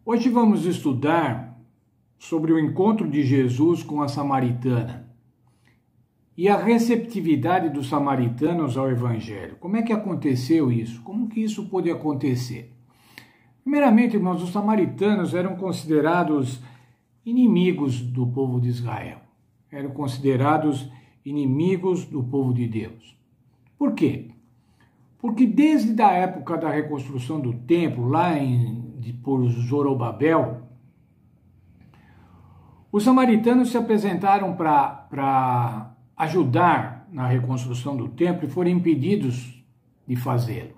Hoje vamos estudar sobre o encontro de Jesus com a samaritana e a receptividade dos samaritanos ao Evangelho. Como é que aconteceu isso? Como que isso pôde acontecer? Primeiramente, irmãos, os samaritanos eram considerados inimigos do povo de Israel. Eram considerados inimigos do povo de Deus. Por quê? Porque desde a época da reconstrução do templo, por Zorobabel, os samaritanos se apresentaram para ajudar na reconstrução do templo e foram impedidos de fazê-lo.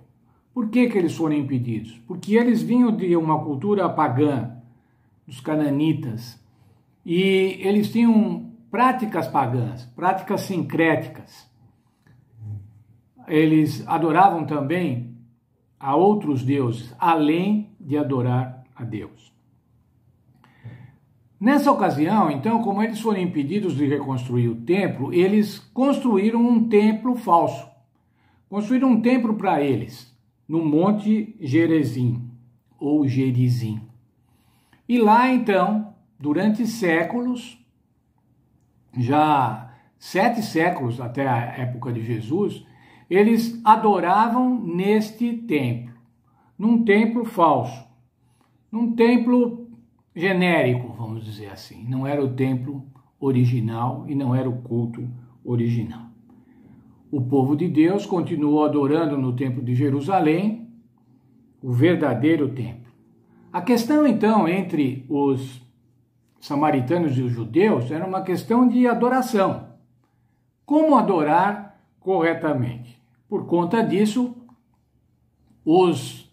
Por que eles foram impedidos? Porque eles vinham de uma cultura pagã, dos cananitas, e eles tinham práticas pagãs, práticas sincréticas. Eles adoravam também a outros deuses, além de adorar a Deus. Nessa ocasião, então, como eles foram impedidos de reconstruir o templo, eles construíram um templo falso. Construíram um templo para eles, no Monte Gerizim, ou Gerizim. E lá, então, durante séculos, já 7 séculos até a época de Jesus, eles adoravam neste templo, num templo falso, num templo genérico, vamos dizer assim. Não era o templo original e não era o culto original. O povo de Deus continuou adorando no templo de Jerusalém, o verdadeiro templo. A questão, então, entre os samaritanos e os judeus era uma questão de adoração. Como adorar corretamente? Por conta disso, os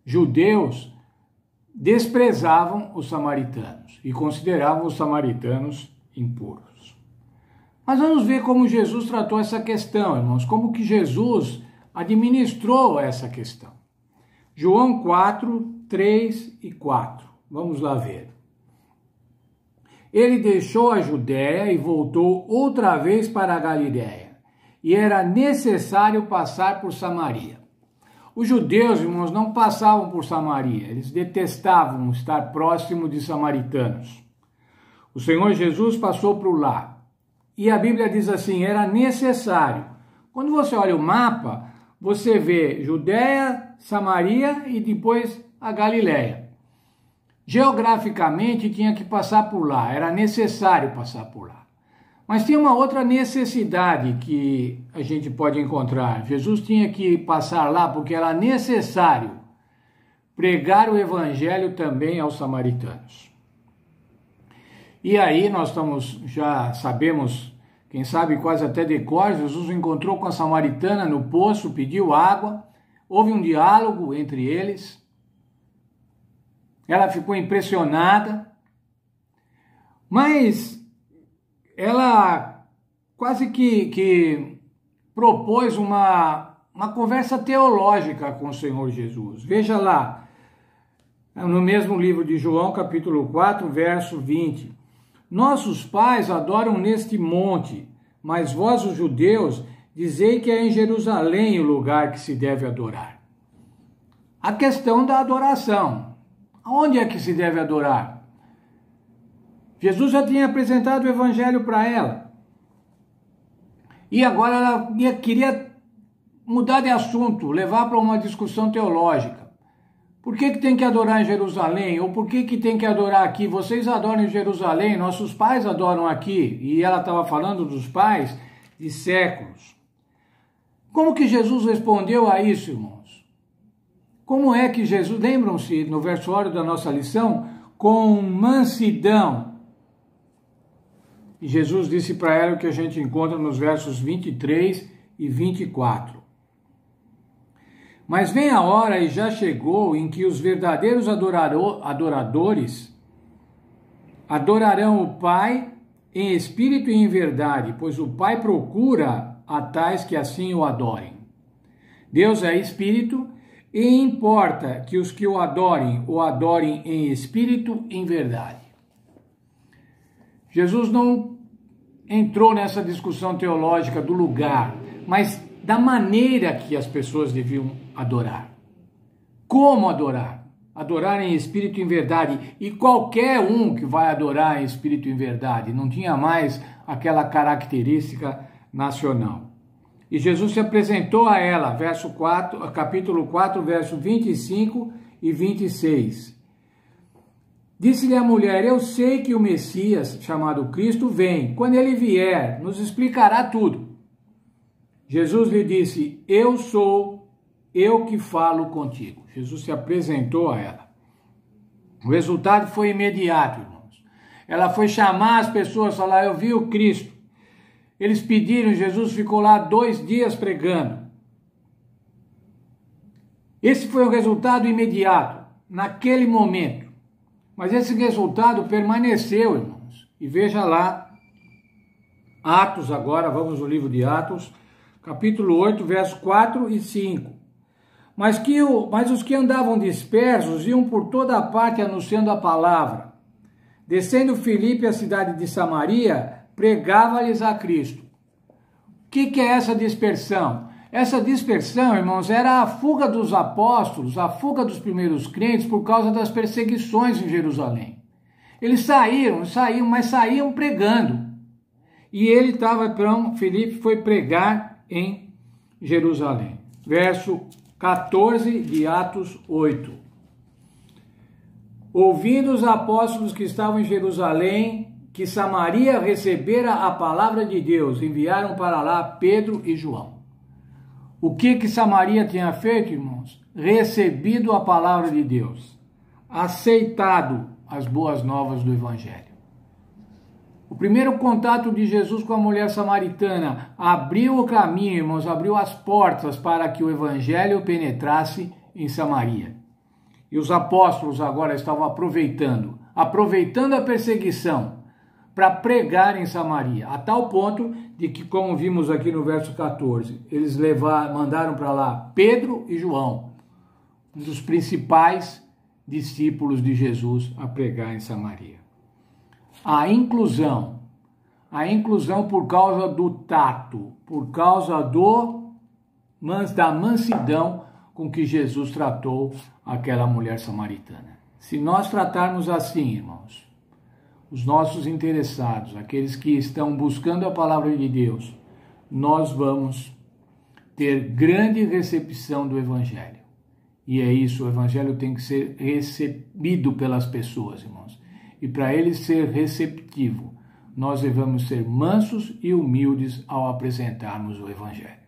judeus desprezavam os samaritanos e consideravam os samaritanos impuros. Mas vamos ver como Jesus tratou essa questão, irmãos, como que Jesus administrou essa questão. João 4, 3 e 4. Vamos lá ver. Ele deixou a Judéia e voltou outra vez para a Galiléia, e era necessário passar por Samaria. Os judeus, irmãos, não passavam por Samaria, eles detestavam estar próximo de samaritanos. O Senhor Jesus passou por lá, e a Bíblia diz assim, era necessário. Quando você olha o mapa, você vê Judéia, Samaria e depois a Galiléia. Geograficamente tinha que passar por lá, era necessário passar por lá. Mas tem uma outra necessidade que a gente pode encontrar. Jesus tinha que passar lá porque era necessário pregar o evangelho também aos samaritanos. E aí nós já sabemos, quem sabe quase até de cor, Jesus encontrou com a samaritana no poço, pediu água, houve um diálogo entre eles. Ela ficou impressionada, mas ela quase que propôs uma conversa teológica com o Senhor Jesus. Veja lá, no mesmo livro de João, capítulo 4, verso 20. Nossos pais adoram neste monte, mas vós, os judeus, dizei que é em Jerusalém o lugar que se deve adorar. A questão da adoração. Aonde é que se deve adorar? Jesus já tinha apresentado o evangelho para ela. E agora ela queria mudar de assunto, levar para uma discussão teológica. Por que tem que adorar em Jerusalém? Ou por que tem que adorar aqui? Vocês adoram em Jerusalém, nossos pais adoram aqui. E ela estava falando dos pais de séculos. Como que Jesus respondeu a isso, irmãos? Como é que Jesus, lembram-se no versório da nossa lição, com mansidão. E Jesus disse para ela o que a gente encontra nos versos 23 e 24. Mas vem a hora e já chegou em que os verdadeiros adoradores adorarão o Pai em espírito e em verdade, pois o Pai procura a tais que assim o adorem. Deus é espírito e importa que os que o adorem em espírito e em verdade. Jesus não entrou nessa discussão teológica do lugar, mas da maneira que as pessoas deviam adorar. Como adorar? adorar em espírito e em verdade. E qualquer um que vai adorar em espírito e em verdade, não tinha mais aquela característica nacional. E Jesus se apresentou a ela, capítulo 4, verso 25 e 26. Disse-lhe a mulher: eu sei que o Messias, chamado Cristo, vem. Quando ele vier, nos explicará tudo. Jesus lhe disse: eu sou eu que falo contigo. Jesus se apresentou a ela. O resultado foi imediato, irmãos. Ela foi chamar as pessoas, falar: eu vi o Cristo. Eles pediram, Jesus ficou lá 2 dias pregando. Esse foi o resultado imediato, naquele momento. Mas esse resultado permaneceu, irmãos. E veja lá, Atos agora, vamos no livro de Atos, capítulo 8, versos 4 e 5. Mas os que andavam dispersos iam por toda a parte anunciando a palavra. Descendo Filipe à cidade de Samaria, pregava-lhes a Cristo. O que é essa dispersão? Essa dispersão, irmãos, era a fuga dos apóstolos, a fuga dos primeiros crentes por causa das perseguições em Jerusalém. Eles saíram, mas saíam pregando. E ele estava, Filipe foi pregar em Jerusalém. Verso 14 de Atos 8. Ouvindo os apóstolos que estavam em Jerusalém, que Samaria recebera a palavra de Deus, enviaram para lá Pedro e João. O que Samaria tinha feito, irmãos? Recebido a palavra de Deus, aceitado as boas novas do Evangelho. O primeiro contato de Jesus com a mulher samaritana abriu o caminho, irmãos, abriu as portas para que o Evangelho penetrasse em Samaria. E os apóstolos agora estavam aproveitando a perseguição para pregar em Samaria, a tal ponto de que, como vimos aqui no verso 14, eles mandaram para lá Pedro e João, um dos principais discípulos de Jesus, a pregar em Samaria. A inclusão por causa do tato, por causa da mansidão com que Jesus tratou aquela mulher samaritana. Se nós tratarmos assim, irmãos, os nossos interessados, aqueles que estão buscando a palavra de Deus, nós vamos ter grande recepção do Evangelho. E é isso, o Evangelho tem que ser recebido pelas pessoas, irmãos. E para ele ser receptivo, nós devemos ser mansos e humildes ao apresentarmos o Evangelho.